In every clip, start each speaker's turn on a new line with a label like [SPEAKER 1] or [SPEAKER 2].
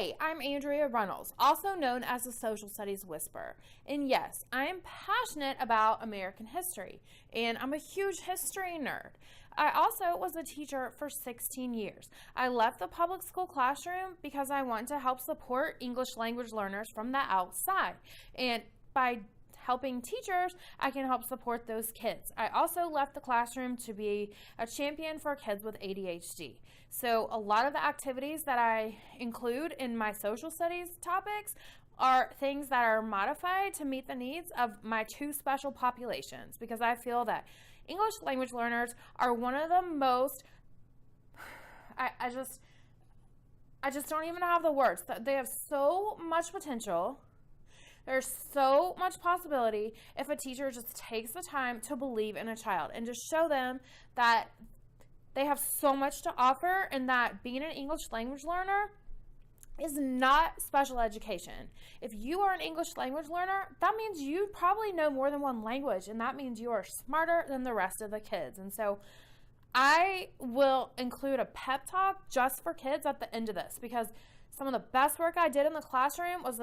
[SPEAKER 1] Hey, I'm Andrea Runnels, also known as the Social Studies Whisperer. And yes, I am passionate about American history, and I'm a huge history nerd. I also was a teacher for 16 years. I left the public school classroom because I want to help support English language learners from the outside. And by helping teachers, I can help support those kids. I also left the classroom to be a champion for kids with ADHD. So a lot of the activities that I include in my social studies topics are things that are modified to meet the needs of my two special populations, because I feel that English language learners are one of the most, I just don't even have the words. They have so much potential. There's so much possibility if a teacher just takes the time to believe in a child and just show them that they have so much to offer, and that being an English language learner is not special education. If you are an English language learner, that means you probably know more than one language, and that means you are smarter than the rest of the kids. And so I will include a pep talk just for kids at the end of this, because some of the best work I did in the classroom was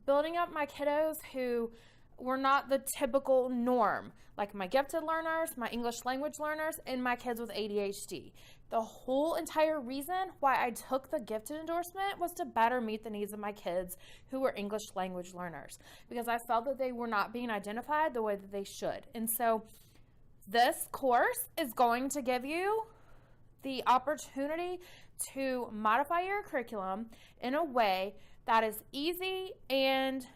[SPEAKER 1] building up my kiddos who were not the typical norm, like my gifted learners, my English language learners, and my kids with ADHD. The whole entire reason why I took the gifted endorsement was to better meet the needs of my kids who were English language learners, because I felt that they were not being identified the way that they should. And so this course is going to give you the opportunity to modify your curriculum in a way that is easy and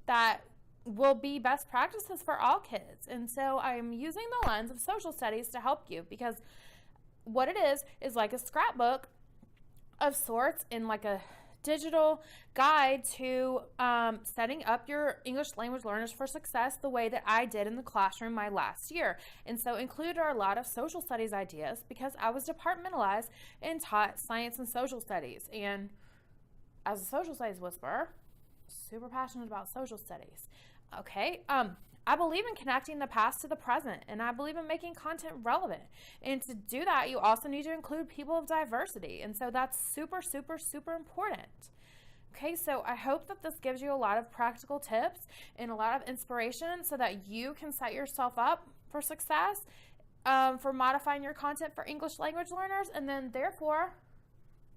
[SPEAKER 1] that will be best practices for all kids. And so I'm using the lens of social studies to help you, because what it is like a scrapbook of sorts, in like a digital guide to setting up your English language learners for success the way that I did in the classroom my last year. And so included are a lot of social studies ideas, because I was departmentalized and taught science and social studies. And as a social studies whisperer, super passionate about social studies. Okay, I believe in connecting the past to the present, and I believe in making content relevant. And to do that, you also need to include people of diversity. And so that's super, super, super important. Okay, so I hope that this gives you a lot of practical tips and a lot of inspiration so that you can set yourself up for success, for modifying your content for English language learners, and then therefore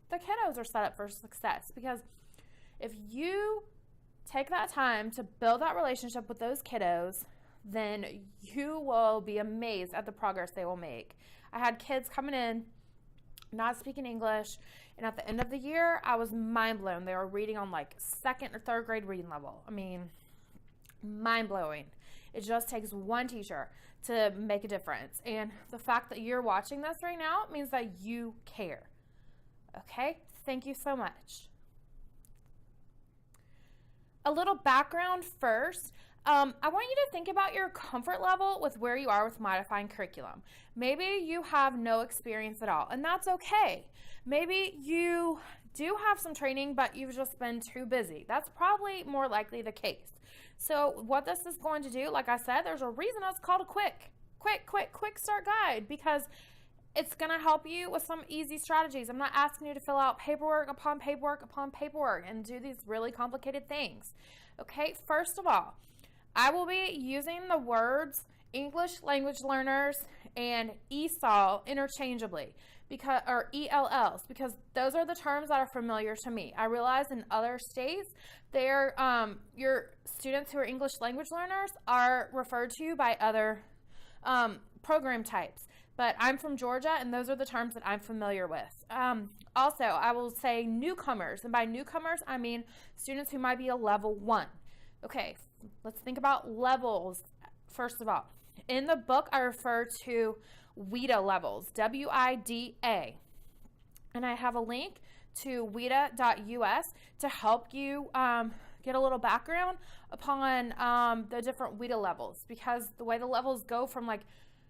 [SPEAKER 1] the kiddos are set up for success. Because if you take that time to build that relationship with those kiddos, then you will be amazed at the progress they will make. I had kids coming in not speaking English, and at the end of the year, I was mind blown. They were reading on like second or third grade reading level. I mean, mind blowing. It just takes one teacher to make a difference. And the fact that you're watching this right now means that you care. Okay? Thank you so much. A little background first. I want you to think about your comfort level with where you are with modifying curriculum. Maybe you have no experience at all, and that's okay. Maybe you do have some training, but you've just been too busy. That's probably more likely the case. So what this is going to do, like I said, there's a reason it's called a quick start guide, because it's going to help you with some easy strategies. I'm not asking you to fill out paperwork upon paperwork upon paperwork and do these really complicated things. Okay, first of all, I will be using the words English language learners and ESOL interchangeably, or ELLs, because those are the terms that are familiar to me. I realize in other states, your students who are English language learners are referred to by other program types. But I'm from Georgia, and those are the terms that I'm familiar with. Also, I will say newcomers, and by newcomers, I mean students who might be a level 1. Okay, let's think about levels first of all. In the book, I refer to WIDA levels, WIDA. And I have a link to WIDA.us to help you get a little background upon the different WIDA levels, because the way the levels go from like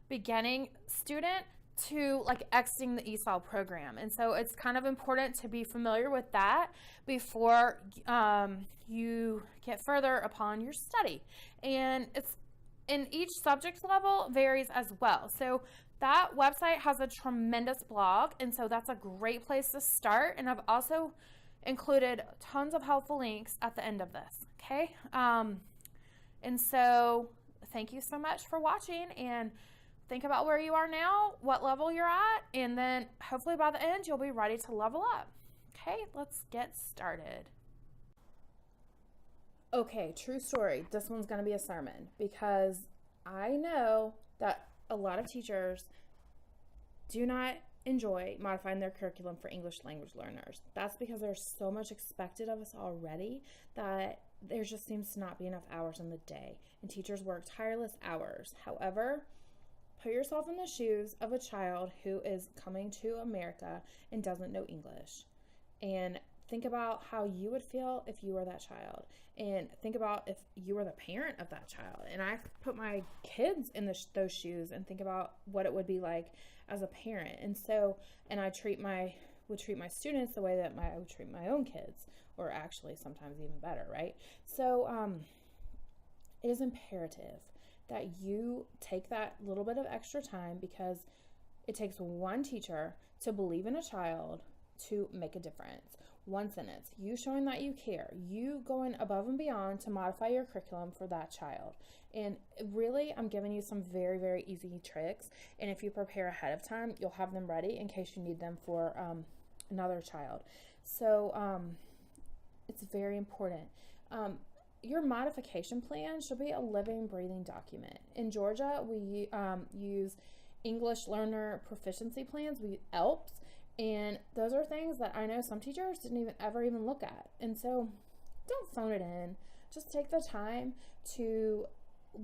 [SPEAKER 1] beginning student to like exiting the ESOL program. And so it's kind of important to be familiar with that before you get further upon your study. And it's in each subject level varies as well. So that website has a tremendous blog, and so that's a great place to start. And I've also included tons of helpful links at the end of this. Okay. And so thank you so much for watching, and think about where you are now, what level you're at, and then hopefully by the end you'll be ready to level up. Okay, let's get started. Okay, true story. This one's going to be a sermon because I know that a lot of teachers do not enjoy modifying their curriculum for English language learners. That's because there's so much expected of us already that there just seems to not be enough hours in the day, and teachers work tireless hours. However, put yourself in the shoes of a child who is coming to America and doesn't know English, and think about how you would feel if you were that child, and think about if you were the parent of that child. And I put my kids in those shoes and think about what it would be like as a parent. And so, and I would treat my students the way that I would treat my own kids, or actually sometimes even better, right? So it is imperative that you take that little bit of extra time, because it takes one teacher to believe in a child to make a difference. One sentence, you showing that you care, you going above and beyond to modify your curriculum for that child. And really, I'm giving you some very, very easy tricks. And if you prepare ahead of time, you'll have them ready in case you need them for another child. So it's very important. Your modification plan should be a living, breathing document. In Georgia, we use English Learner Proficiency Plans. We use ELPS. And those are things that I know some teachers didn't ever look at. And so don't phone it in. Just take the time to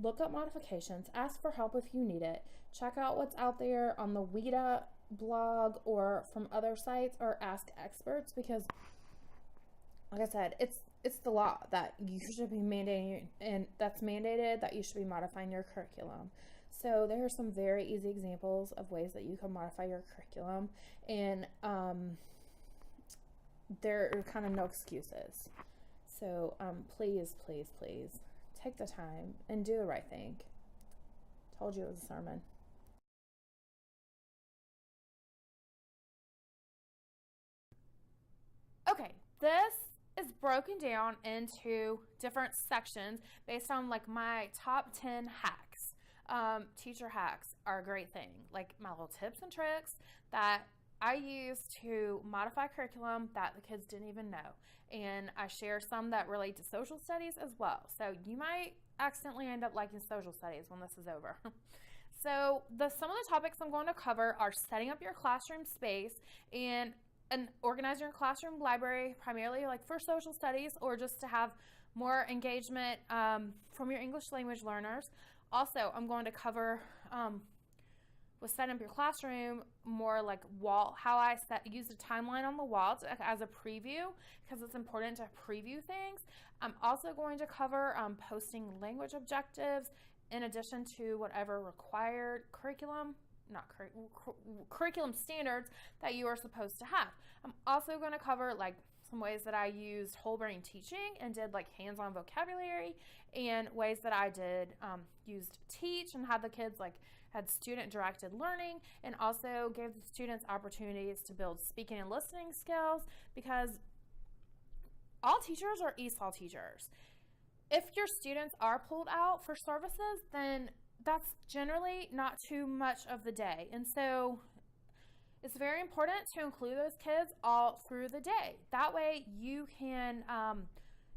[SPEAKER 1] look up modifications, ask for help if you need it, check out what's out there on the WIDA blog or from other sites, or ask experts, because like I said, it's the law that you should be mandating, and that's mandated that you should be modifying your curriculum. So there are some very easy examples of ways that you can modify your curriculum, and there are kind of no excuses. So please, please, please take the time and do the right thing. Told you it was a sermon. Okay, this is broken down into different sections based on like my top 10 hacks. Teacher hacks are a great thing, like my little tips and tricks that I use to modify curriculum that the kids didn't even know. And I share some that relate to social studies as well. So you might accidentally end up liking social studies when this is over. So some of the topics I'm going to cover are setting up your classroom space and organizing your classroom library, primarily like for social studies or just to have more engagement from your English language learners. Also, I'm going to cover with setting up your classroom more like how I use the timeline on the wall as a preview, because it's important to preview things. I'm also going to cover posting language objectives in addition to whatever required curriculum standards that you are supposed to have. I'm also going to cover like some ways that I used whole brain teaching and did like hands-on vocabulary, and ways that I did used Teach and had the kids had student-directed learning, and also gave the students opportunities to build speaking and listening skills, because all teachers are ESOL teachers. If your students are pulled out for services, then that's generally not too much of the day. And so it's very important to include those kids all through the day. That way you can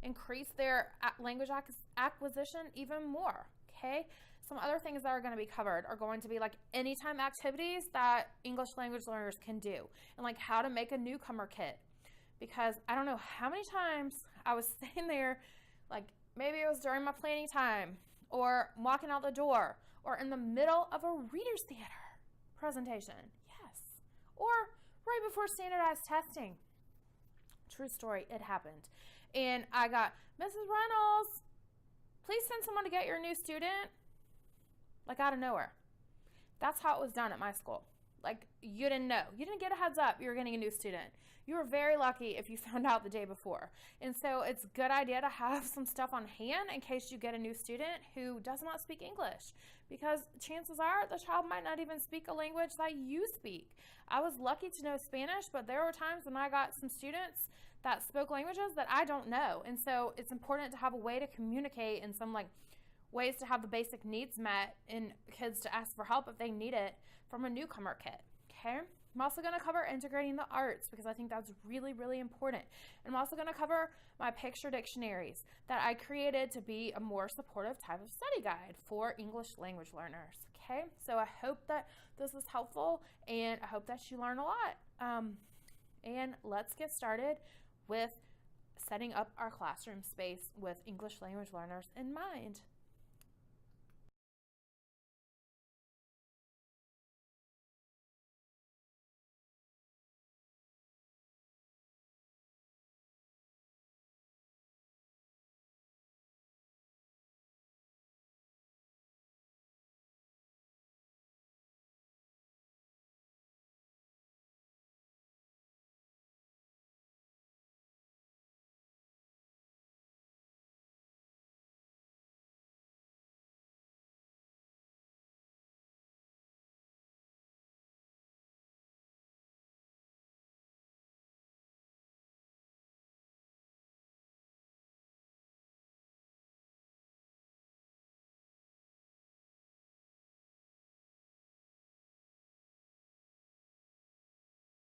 [SPEAKER 1] increase their language acquisition even more, okay? Some other things that are going to be covered are going to be like anytime activities that English language learners can do, and like how to make a newcomer kit. Because I don't know how many times I was sitting there, like maybe it was during my planning time, or walking out the door, or in the middle of a reader's theater presentation. Yes. Or right before standardized testing. True story, it happened. And I got, Mrs. Reynolds, please send someone to get your new student. Like out of nowhere. That's how it was done at my school. Like, you didn't know. You didn't get a heads up you were getting a new student. You were very lucky if you found out the day before. And so it's a good idea to have some stuff on hand in case you get a new student who does not speak English, because chances are the child might not even speak a language that you speak. I was lucky to know Spanish, but there were times when I got some students that spoke languages that I don't know. And so it's important to have a way to communicate and some like ways to have the basic needs met and kids to ask for help if they need it from a newcomer kid. Okay. I'm also going to cover integrating the arts because I think that's really, really important. And I'm also going to cover my picture dictionaries that I created to be a more supportive type of study guide for English language learners. Okay, so I hope that this was helpful and I hope that you learn a lot. And let's get started with setting up our classroom space with English language learners in mind.